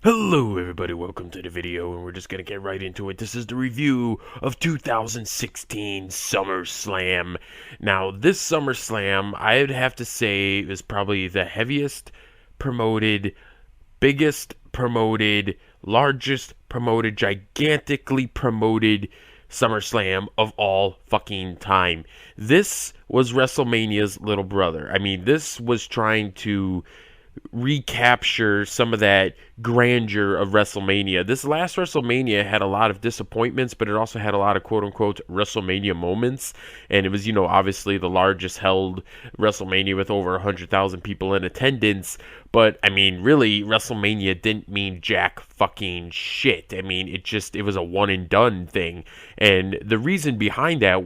Hello everybody, welcome to the video, and we're just gonna get right into it. This is the review of 2016 SummerSlam. Now, this SummerSlam, I'd have to say, is probably the heaviest promoted, biggest promoted, largest promoted, gigantically promoted SummerSlam of all fucking time. This was WrestleMania's little brother. I mean, this was trying to recapture some of that grandeur of WrestleMania. This last WrestleMania had a lot of disappointments, but it also had a lot of quote unquote WrestleMania moments. And it was, obviously the largest held WrestleMania with over 100,000 people in attendance. But I mean, really, WrestleMania didn't mean jack fucking shit. I mean, it was a one and done thing. And the reason behind that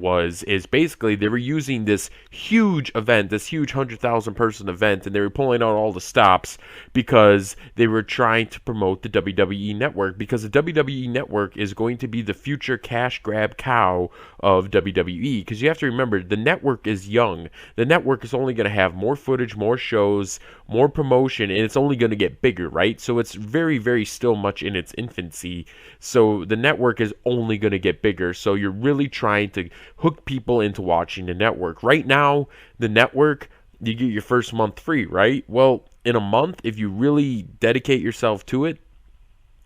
is basically they were using this huge event, this huge 100,000 person event, and they were pulling out all the stops because they were trying to promote the WWE Network, because the WWE Network is going to be the future cash grab cow of WWE. Because you have to remember, the network is young. The network is only going to have more footage, more shows, more promotion, and it's only going to get bigger, right? So it's very, very still much in its infancy. So the network is only going to get bigger. So you're really trying to hook people into watching the network. Right now, the network, you get your first month free, right? Well, in a month, if you really dedicate yourself to it,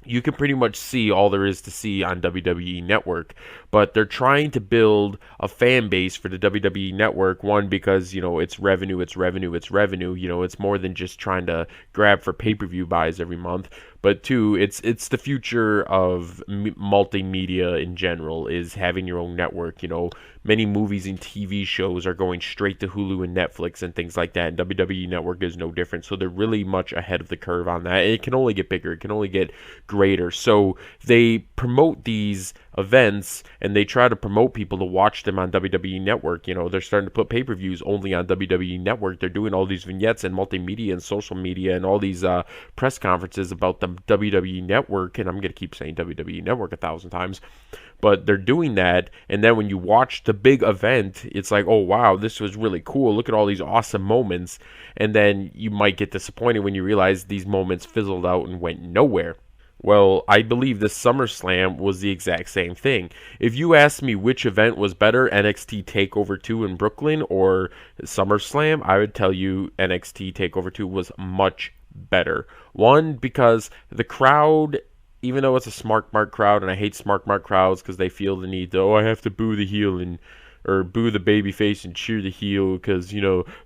you can pretty much see all there is to see on WWE Network. But they're trying to build a fan base for the WWE Network. One, because, it's revenue, it's revenue, it's revenue. It's more than just trying to grab for pay-per-view buys every month. But two, it's the future of multimedia in general, is having your own network. Many movies and TV shows are going straight to Hulu and Netflix and things like that, and WWE Network is no different. So they're really much ahead of the curve on that. It can only get bigger. It can only get greater. So they promote these events, and they try to promote people to watch them on WWE Network. They're starting to put pay-per-views only on WWE Network. They're doing all these vignettes and multimedia and social media and all these press conferences about the WWE Network, and I'm going to keep saying WWE Network 1,000 times, but they're doing that. And then when you watch the big event, it's like, oh wow, this was really cool, look at all these awesome moments. And then you might get disappointed when you realize these moments fizzled out and went nowhere. Well, I believe this SummerSlam was the exact same thing. If you asked me which event was better, NXT TakeOver 2 in Brooklyn or SummerSlam, I would tell you NXT TakeOver 2 was much better. One, because the crowd, even though it's a smart mark crowd, and I hate smart mark crowds because they feel the need to, I have to boo the heel and or boo the baby face and cheer the heel because,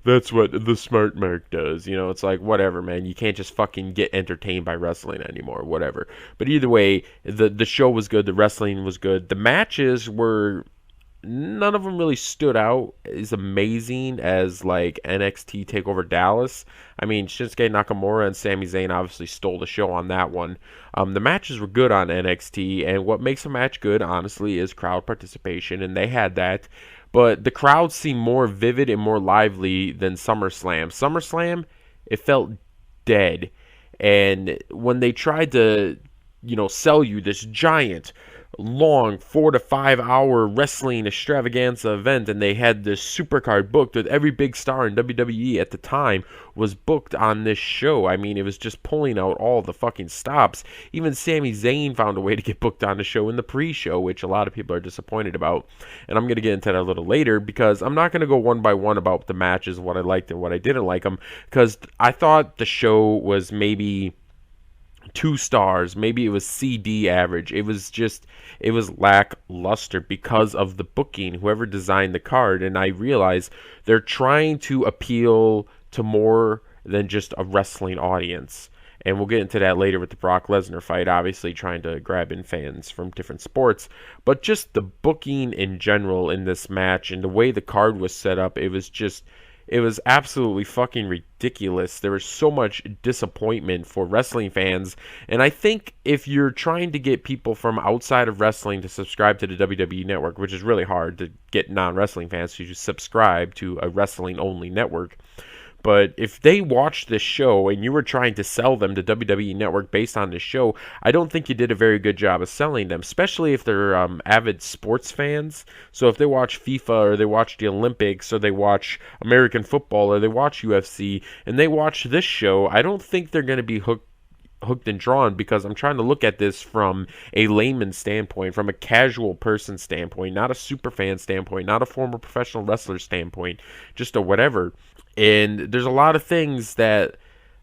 that's what the smart mark does. It's like, whatever, man. You can't just fucking get entertained by wrestling anymore, whatever. But either way, the show was good. The wrestling was good. The matches were, none of them really stood out as amazing as like NXT TakeOver Dallas. I mean, Shinsuke Nakamura and Sami Zayn obviously stole the show on that one. The matches were good on NXT, and what makes a match good, honestly, is crowd participation, and they had that. But the crowd seemed more vivid and more lively than SummerSlam. SummerSlam, it felt dead. And when they tried to, sell you this giant, long 4 to 5 hour wrestling extravaganza event, and they had this supercard booked with every big star in WWE at the time was booked on this show. I mean, it was just pulling out all the fucking stops. Even Sami Zayn found a way to get booked on the show in the pre-show, which a lot of people are disappointed about. And I'm going to get into that a little later, because I'm not going to go one by one about the matches, what I liked and what I didn't like them, because I thought the show was maybe 2 stars, maybe it was CD average. It was lackluster because of the booking, whoever designed the card. And I realize they're trying to appeal to more than just a wrestling audience. And we'll get into that later with the Brock Lesnar fight, obviously trying to grab in fans from different sports. But just the booking in general in this match and the way the card was set up, it was absolutely fucking ridiculous. There was so much disappointment for wrestling fans. And I think if you're trying to get people from outside of wrestling to subscribe to the WWE Network, which is really hard to get non-wrestling fans to subscribe to a wrestling-only network, but if they watched this show and you were trying to sell them the WWE Network based on this show, I don't think you did a very good job of selling them, especially if they're avid sports fans. So if they watch FIFA, or they watch the Olympics, or they watch American football, or they watch UFC, and they watch this show, I don't think they're going to be hooked hooked and drawn because I'm trying to look at this from a layman standpoint, from a casual person standpoint, not a super fan standpoint, not a former professional wrestler standpoint, just a whatever. And there's a lot of things that,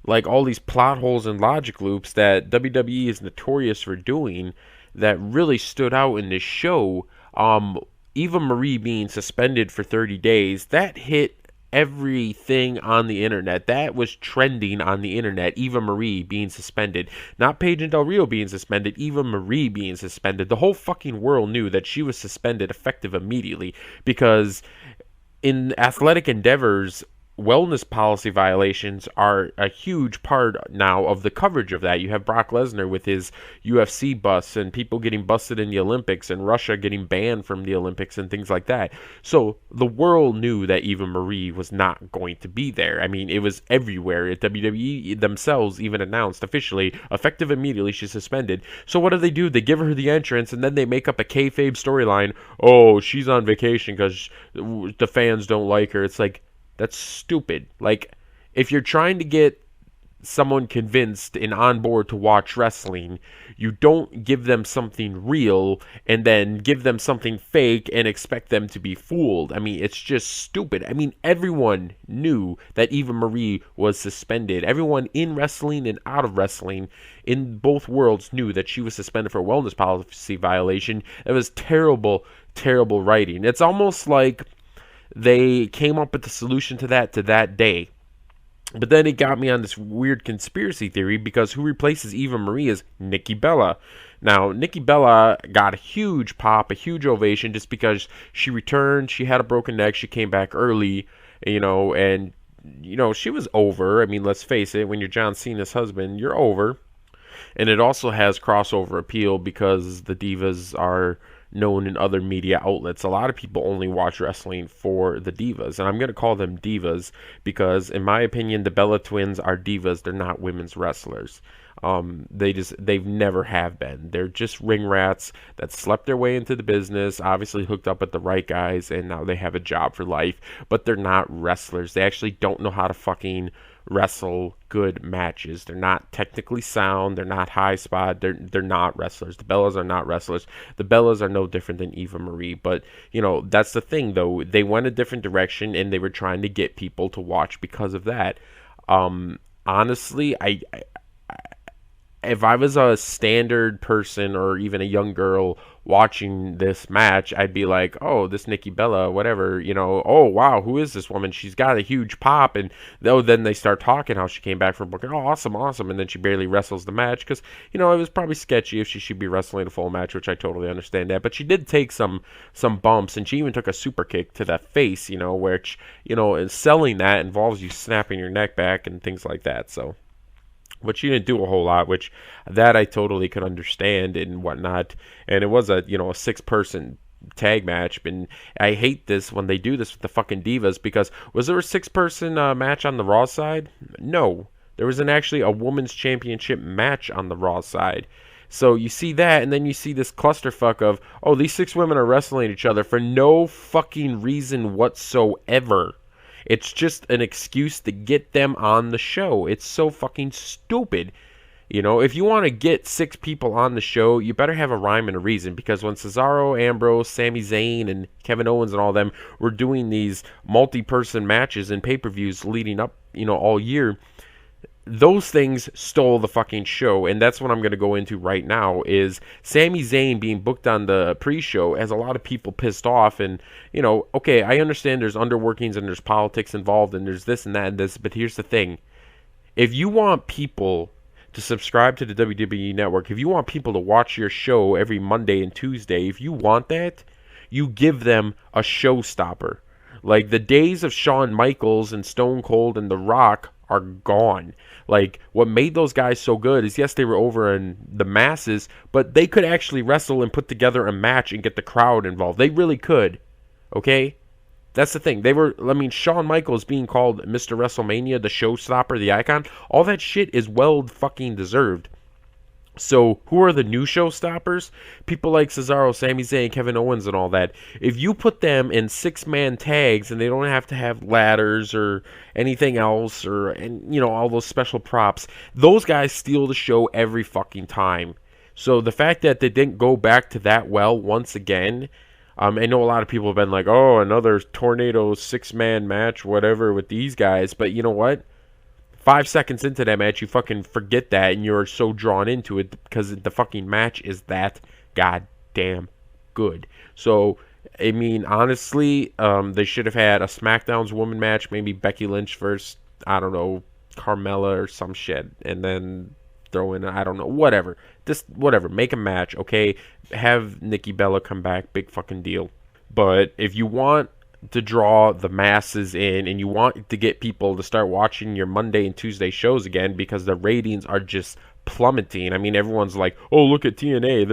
like all these plot holes and logic loops that WWE is notorious for doing, that really stood out in this show. Eva Marie being suspended for 30 days, that hit everything on the internet. That was trending on the internet. Eva Marie being suspended. Not Paige and Del Rio being suspended. Eva Marie being suspended. The whole fucking world knew that she was suspended effective immediately because in athletic endeavors, wellness policy violations are a huge part now of the coverage of that. You have Brock Lesnar with his UFC busts and people getting busted in the Olympics and Russia getting banned from the Olympics and things like that. So the world knew that Eva Marie was not going to be there. I mean, it was everywhere. WWE themselves even announced officially, effective immediately, she's suspended. So what do? They give her the entrance and then they make up a kayfabe storyline. Oh, she's on vacation because the fans don't like her. It's like, that's stupid. Like, if you're trying to get someone convinced and on board to watch wrestling, you don't give them something real and then give them something fake and expect them to be fooled. I mean, it's just stupid. I mean, everyone knew that Eva Marie was suspended. Everyone in wrestling and out of wrestling in both worlds knew that she was suspended for a wellness policy violation. It was terrible, terrible writing. It's almost like they came up with the solution to that day. But then it got me on this weird conspiracy theory because who replaces Eva Marie is Nikki Bella. Now, Nikki Bella got a huge pop, a huge ovation just because she returned. She had a broken neck. She came back early, and, she was over. I mean, let's face it, when you're John Cena's husband, you're over. And it also has crossover appeal because the Divas are known in other media outlets. A lot of people only watch wrestling for the Divas, and I'm going to call them Divas because, in my opinion, the Bella Twins are Divas. They're not women's wrestlers. They've never have been. They're just ring rats that slept their way into the business, obviously hooked up with the right guys, and now they have a job for life, but they're not wrestlers. They actually don't know how to fucking wrestle good matches. They're not technically sound. They're not high spot. They're not wrestlers. The Bellas are not wrestlers. The Bellas are no different than Eva Marie. But, that's the thing, though. They went a different direction, and they were trying to get people to watch because of that. Honestly, if I was a standard person or even a young girl watching this match, I'd be like, oh, this Nikki Bella, whatever, oh, wow, who is this woman? She's got a huge pop. And then they start talking how she came back from booking. Oh, awesome. And then she barely wrestles the match because, it was probably sketchy if she should be wrestling a full match, which I totally understand that. But she did take some bumps, and she even took a super kick to the face, which, and selling that involves you snapping your neck back and things like that. So, but she didn't do a whole lot, which that I totally could understand and whatnot. And it was a 6-person tag match. And I hate this when they do this with the fucking Divas because was there a 6-person match on the Raw side? No. There wasn't actually a women's championship match on the Raw side. So you see that, and then you see this clusterfuck of, oh, these 6 women are wrestling each other for no fucking reason whatsoever. It's just an excuse to get them on the show. It's so fucking stupid. If you want to get 6 people on the show, you better have a rhyme and a reason. Because when Cesaro, Ambrose, Sami Zayn, and Kevin Owens and all them were doing these multi-person matches and pay-per-views leading up, all year, those things stole the fucking show, and that's what I'm going to go into right now, is Sami Zayn being booked on the pre-show has a lot of people pissed off, and, okay, I understand there's underworkings and there's politics involved and there's this and that and this, but here's the thing. If you want people to subscribe to the WWE Network, if you want people to watch your show every Monday and Tuesday, if you want that, you give them a showstopper. Like, the days of Shawn Michaels and Stone Cold and The Rock are gone. Like, what made those guys so good is, yes, they were over in the masses, but they could actually wrestle and put together a match and get the crowd involved. They really could. Okay? That's the thing. Shawn Michaels being called Mr. WrestleMania, the showstopper, the icon, all that shit is well fucking deserved. So, who are the new showstoppers? People like Cesaro, Sami Zayn, Kevin Owens, and all that. If you put them in six-man tags and they don't have to have ladders or anything else and all those special props, those guys steal the show every fucking time. So, the fact that they didn't go back to that well once again, I know a lot of people have been like, oh, another tornado six-man match, whatever, with these guys. But you know what? 5 seconds into that match, you fucking forget that, and you're so drawn into it because the fucking match is that goddamn good. So, I mean, honestly, they should have had a SmackDown's woman match, maybe Becky Lynch versus, I don't know, Carmella or some shit, and then throw in, I don't know, whatever. Just whatever. Make a match, okay? Have Nikki Bella come back, big fucking deal. But if you want to draw the masses in and you want to get people to start watching your Monday and Tuesday shows again because the ratings are just plummeting. I mean, everyone's like, oh, look at TNA,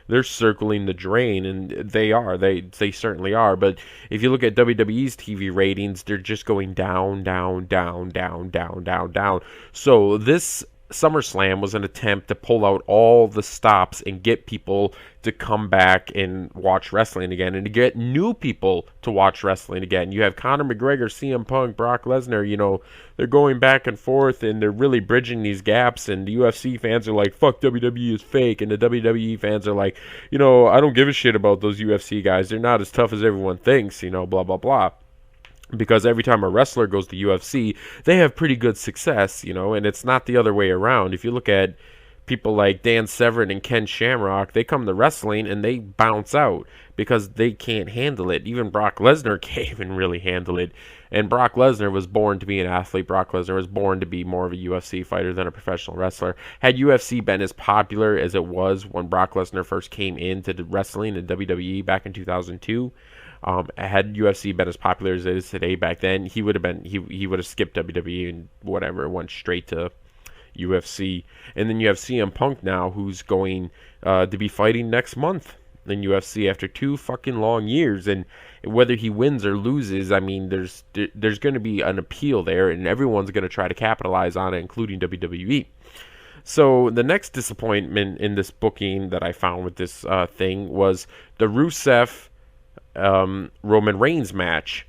they're circling the drain, and they certainly are. But if you look at WWE's TV ratings, they're just going down, down, down, down, down, down, down. So this SummerSlam was an attempt to pull out all the stops and get people to come back and watch wrestling again, and to get new people to watch wrestling again. You have Conor McGregor, CM Punk, Brock Lesnar, they're going back and forth, and they're really bridging these gaps, and the UFC fans are like, fuck, WWE is fake, and the WWE fans are like, I don't give a shit about those UFC guys. They're not as tough as everyone thinks, blah, blah, blah. Because every time a wrestler goes to UFC, they have pretty good success, and it's not the other way around. If you look at people like Dan Severn and Ken Shamrock, they come to wrestling and they bounce out because they can't handle it. Even Brock Lesnar can't even really handle it. And Brock Lesnar was born to be an athlete. Brock Lesnar was born to be more of a UFC fighter than a professional wrestler. Had UFC been as popular as it was when Brock Lesnar first came into the wrestling in WWE back in 2002, had UFC been as popular as it is today back then, he would have skipped WWE and whatever, went straight to UFC. And then you have CM Punk now, who's going to be fighting next month in UFC after 2 fucking long years. And whether he wins or loses, I mean, there's going to be an appeal there, and everyone's going to try to capitalize on it, including WWE. So the next disappointment in this booking that I found with this thing was the Rusev Roman Reigns match.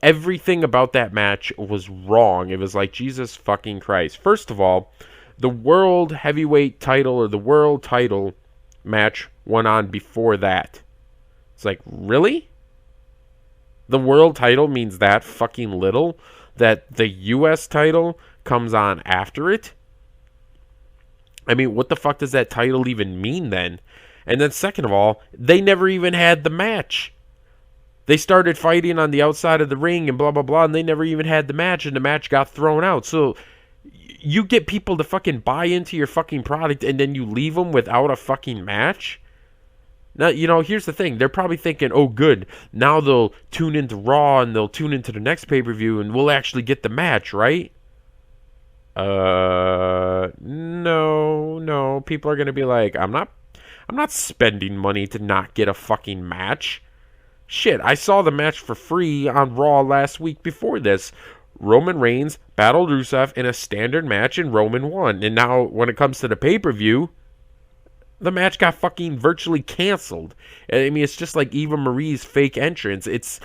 Everything about that match was wrong. It was like, Jesus fucking Christ. First of all, the world heavyweight title or the world title match went on before that. It's like, really? The world title means that fucking little? That the US title comes on after it? I mean, what the fuck does that title even mean then? And then second of all, they never even had the match. They started fighting on the outside of the ring and blah, blah, blah, and they never even had the match, and the match got thrown out. So you get people to fucking buy into your fucking product, and then you leave them without a fucking match? Now, here's the thing. They're probably thinking, oh, good, now they'll tune into Raw, and they'll tune into the next pay-per-view, and we'll actually get the match, right? No. People are going to be like, I'm not spending money to not get a fucking match. Shit, I saw the match for free on Raw last week before this. Roman Reigns battled Rusev in a standard match and Roman won. And now when it comes to the pay-per-view, the match got fucking virtually canceled. I mean, it's just like Eva Marie's fake entrance. It's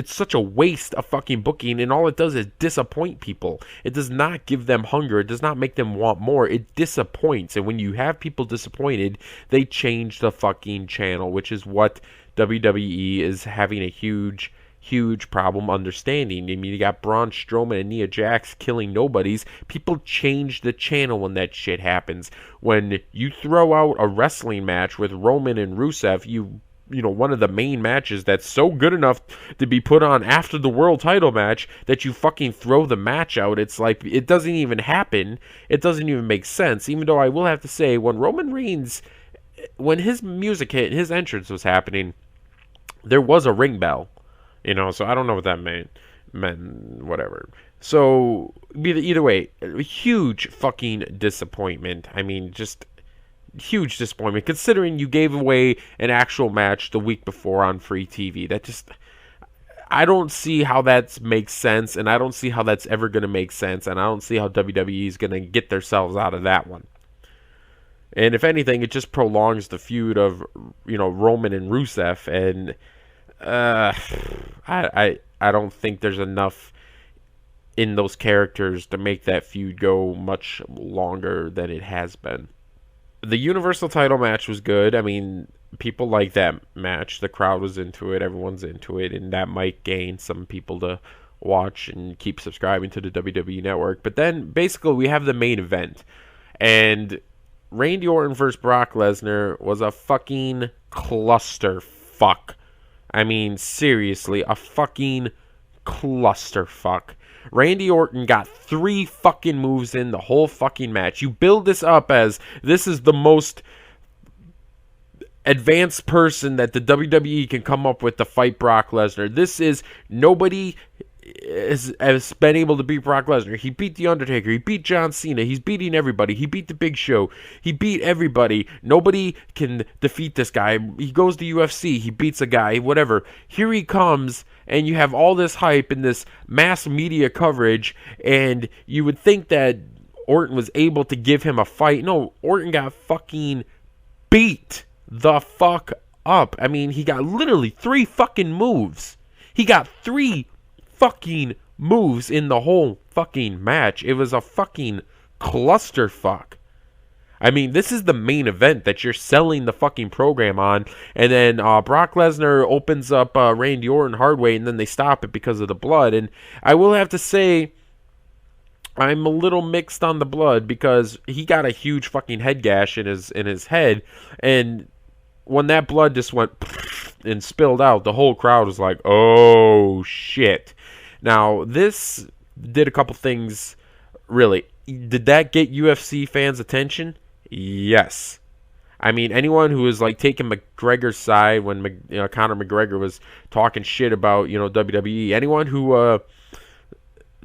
such a waste of fucking booking, and all it does is disappoint people. It does not give them hunger. It does not make them want more. It disappoints. And when you have people disappointed, they change the fucking channel, which is what WWE is having a huge problem understanding. I mean, you got Braun Strowman and Nia Jax killing nobodies. People change the channel when that shit happens. When you throw out a wrestling match with Roman and Rusev, one of the main matches that's so good enough to be put on after the world title match that you fucking throw the match out. It's like, it doesn't even happen. It doesn't even make sense. Even though I will have to say, when Roman Reigns, when his music hit, his entrance was happening, there was a ring bell, so I don't know what that meant, whatever. So, either way, huge fucking disappointment. I mean, just huge disappointment, considering you gave away an actual match the week before on free TV. I don't see how that makes sense, and I don't see how that's ever going to make sense, and I don't see how WWE is going to get themselves out of that one. And if anything, it just prolongs the feud of, Roman and Rusev. And I don't think there's enough in those characters to make that feud go much longer than it has been. The Universal title match was good. I mean, people like that match. The crowd was into it. Everyone's into it. And that might gain some people to watch and keep subscribing to the WWE Network. But then, basically, we have the main event. And Randy Orton versus Brock Lesnar was a fucking clusterfuck. I mean, seriously, a fucking clusterfuck. Randy Orton got 3 fucking moves in the whole fucking match. You build this up as this is the most advanced person that the WWE can come up with to fight Brock Lesnar. This is nobody has been able to beat Brock Lesnar. He beat The Undertaker. He beat John Cena. He's beating everybody. He beat The Big Show. He beat everybody. Nobody can defeat this guy. He goes to UFC. He beats a guy, whatever. Here he comes, and you have all this hype and this mass media coverage, and you would think that Orton was able to give him a fight. No, Orton got fucking beat the fuck up. I mean, he got literally 3 fucking moves. He got 3 fucking moves in the whole fucking match. It was a fucking clusterfuck. I mean, this is the main event that you're selling the fucking program on, and then Brock Lesnar opens up Randy Orton hard way, and then they stop it because of the blood. And I will have to say, I'm a little mixed on the blood because he got a huge fucking head gash in his head, and when that blood just went and spilled out, the whole crowd was like, "Oh shit!" Now this did a couple things. Really, did that get UFC fans' attention? Yes. I mean, anyone who was like taking McGregor's side when Conor McGregor was talking shit about WWE, anyone who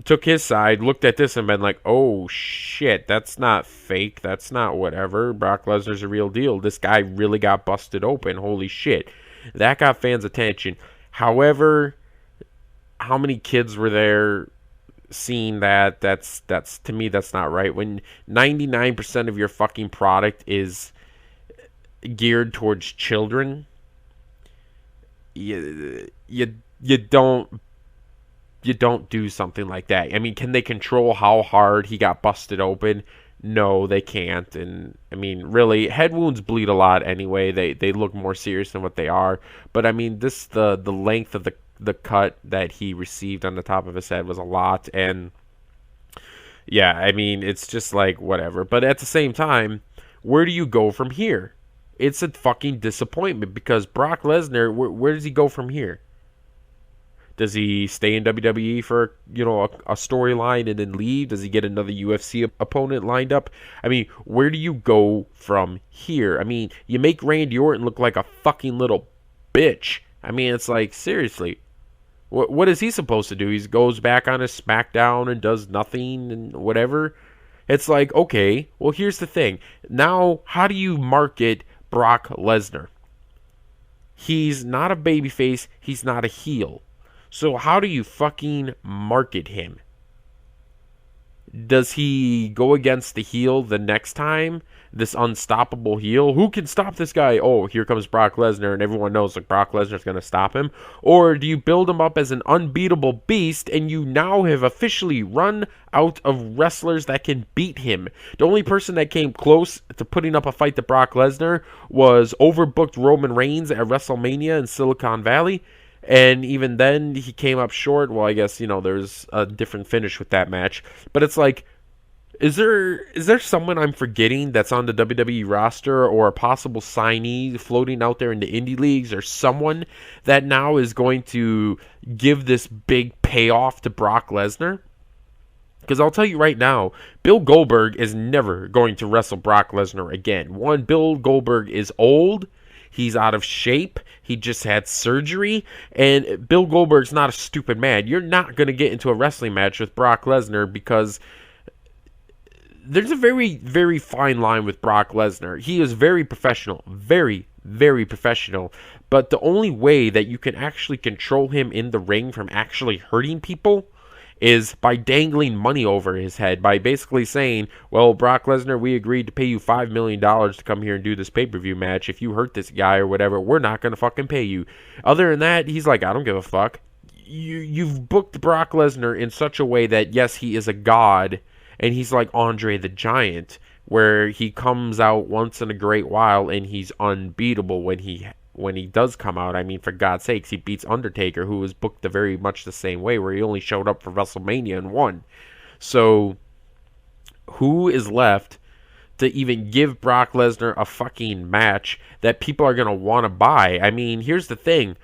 took his side, looked at this and been like, "Oh shit, that's not fake, that's not whatever. Brock Lesnar's a real deal. This guy really got busted open. Holy shit." That got fans' attention. However, how many kids were there seeing that? That's to me, that's not right. When 99% of your fucking product is geared towards children, you don't do something like that. I mean, can they control how hard he got busted open? No, they can't. And I mean, really, head wounds bleed a lot anyway. They look more serious than what they are. But I mean, the length of the cut that he received on the top of his head was a lot. And yeah, I mean, it's just like whatever. But at the same time, where do you go from here? It's a fucking disappointment because Brock Lesnar, where does he go from here? Does he stay in WWE for, a storyline and then leave? Does he get another UFC opponent lined up? I mean, where do you go from here? I mean, you make Randy Orton look like a fucking little bitch. I mean, it's like, seriously. What is he supposed to do? He goes back on his SmackDown and does nothing and whatever. It's like, okay, well, here's the thing. Now, how do you market Brock Lesnar? He's not a babyface. He's not a heel. So how do you fucking market him? Does he go against the heel the next time? This unstoppable heel? Who can stop this guy? Oh, here comes Brock Lesnar, and everyone knows like Brock Lesnar's going to stop him. Or do you build him up as an unbeatable beast, and you now have officially run out of wrestlers that can beat him? The only person that came close to putting up a fight to Brock Lesnar was overbooked Roman Reigns at WrestleMania in Silicon Valley. And even then, he came up short. Well, I guess, there's a different finish with that match. But it's like, is there someone I'm forgetting that's on the WWE roster or a possible signee floating out there in the indie leagues or someone that now is going to give this big payoff to Brock Lesnar? Because I'll tell you right now, Bill Goldberg is never going to wrestle Brock Lesnar again. One, Bill Goldberg is old. He's out of shape. He just had surgery. And Bill Goldberg's not a stupid man. You're not going to get into a wrestling match with Brock Lesnar because there's a very, very fine line with Brock Lesnar. He is very professional. Very, very professional. But the only way that you can actually control him in the ring from actually hurting people is by dangling money over his head, by basically saying, well, Brock Lesnar, we agreed to pay you $5 million to come here and do this pay-per-view match. If you hurt this guy or whatever, we're not going to fucking pay you. Other than that, he's like, I don't give a fuck. You've booked Brock Lesnar in such a way that, yes, he is a god, and he's like Andre the Giant, where he comes out once in a great while and he's unbeatable when he does come out. I mean, for God's sakes, he beats Undertaker, who was booked very much the same way, where he only showed up for WrestleMania and won. So, who is left to even give Brock Lesnar a fucking match that people are going to want to buy? I mean, here's the thing.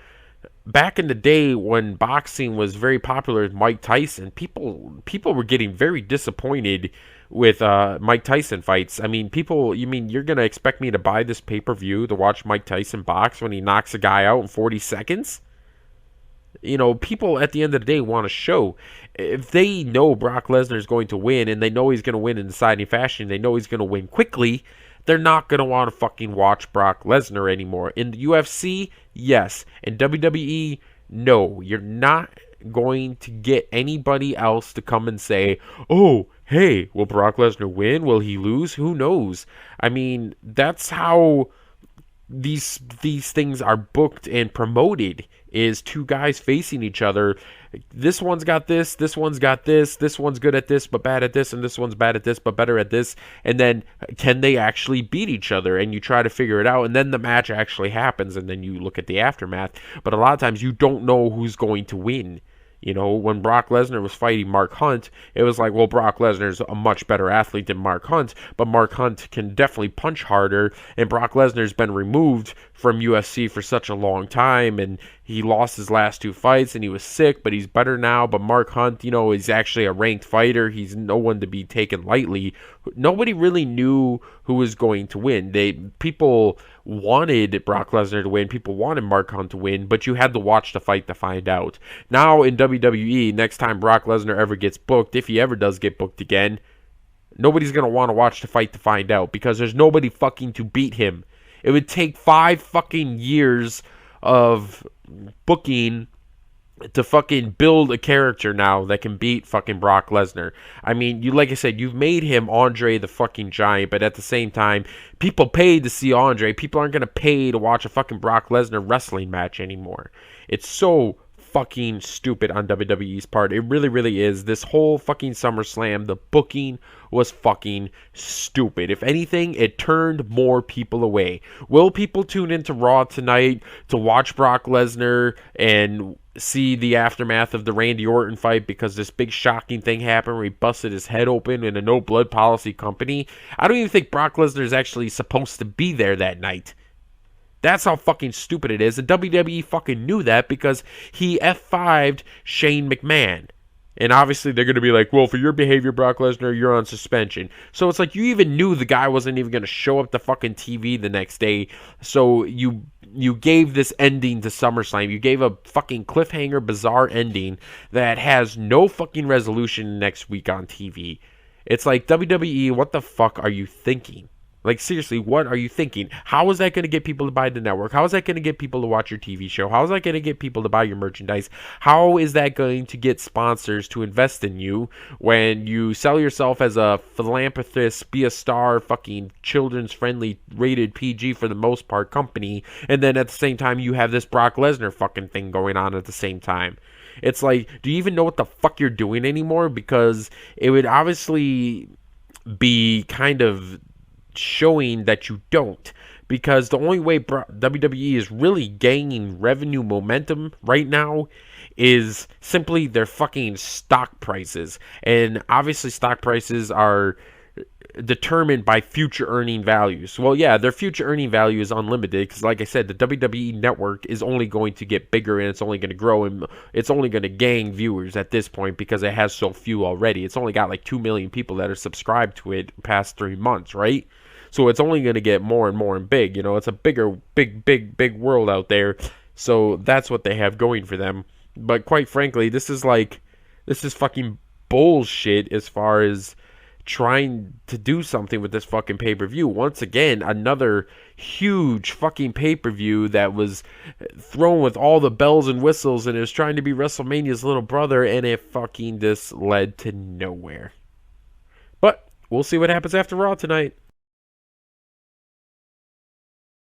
Back in the day when boxing was very popular with Mike Tyson, people were getting very disappointed with Mike Tyson fights. I mean, you mean you're going to expect me to buy this pay-per-view to watch Mike Tyson box when he knocks a guy out in 40 seconds? You know, people at the end of the day want a show. If they know Brock Lesnar is going to win, and they know he's going to win in deciding fashion, they know he's going to win quickly, they're not going to want to fucking watch Brock Lesnar anymore. In the UFC, yes. In WWE, no. You're not going to get anybody else to come and say, oh, hey, will Brock Lesnar win? Will he lose? Who knows? I mean, that's how these things are booked and promoted, is two guys facing each other. This one's got this one's got this one's good at this but bad at this, and this one's bad at this but better at this, and then can they actually beat each other? And you try to figure it out, and then the match actually happens, and then you look at the aftermath. But a lot of times you don't know who's going to win. You know, when Brock Lesnar was fighting Mark Hunt, it was like, well, Brock Lesnar's a much better athlete than Mark Hunt, but Mark Hunt can definitely punch harder, and Brock Lesnar's been removed from UFC for such a long time, and he lost his last two fights, and he was sick, but he's better now. But Mark Hunt, you know, is actually a ranked fighter. He's no one to be taken lightly. Nobody really knew who was going to win. People wanted Brock Lesnar to win. People wanted Mark Hunt to win, but you had to watch the fight to find out. Now in WWE, next time Brock Lesnar ever gets booked, if he ever does get booked again, nobody's going to want to watch the fight to find out, because there's nobody fucking to beat him. It would take 5 fucking years of booking to fucking build a character now that can beat fucking Brock Lesnar. I mean, like I said, you've made him Andre the fucking Giant, but at the same time, people paid to see Andre. People aren't going to pay to watch a fucking Brock Lesnar wrestling match anymore. It's so fucking stupid on WWE's part. It really, really is. This whole fucking SummerSlam, the booking was fucking stupid. If anything, it turned more people away. Will people tune into Raw tonight to watch Brock Lesnar and see the aftermath of the Randy Orton fight because this big shocking thing happened where he busted his head open in a no blood policy company? I don't even think Brock Lesnar is actually supposed to be there that night. That's how fucking stupid it is. And WWE fucking knew that because he F5'd Shane McMahon. And obviously they're going to be like, well, for your behavior, Brock Lesnar, you're on suspension. So it's like you even knew the guy wasn't even going to show up to fucking TV the next day. So you gave this ending to SummerSlam. You gave a fucking cliffhanger, bizarre ending that has no fucking resolution next week on TV. It's like, WWE, what the fuck are you thinking? Like, seriously, what are you thinking? How is that going to get people to buy the network? How is that going to get people to watch your TV show? How is that going to get people to buy your merchandise? How is that going to get sponsors to invest in you when you sell yourself as a philanthropist, be a star, fucking children's-friendly, rated PG for the most part company, and then at the same time you have this Brock Lesnar fucking thing going on at the same time? It's like, do you even know what the fuck you're doing anymore? Because it would obviously be kind of showing that you don't, because the only way WWE is really gaining revenue momentum right now is simply their fucking stock prices. And obviously stock prices are determined by future earning values. Well, yeah, their future earning value is unlimited because, like I said, the WWE network is only going to get bigger and it's only going to grow and it's only going to gain viewers at this point because it has so few already. It's only got like 2 million people that are subscribed to it past 3 months, right? So it's only going to get more and more and big. You know, it's a big world out there. So that's what they have going for them. But quite frankly, this is fucking bullshit as far as trying to do something with this fucking pay-per-view. Once again, another huge fucking pay-per-view that was thrown with all the bells and whistles, and it was trying to be WrestleMania's little brother, and it fucking just led to nowhere. But we'll see what happens after Raw tonight.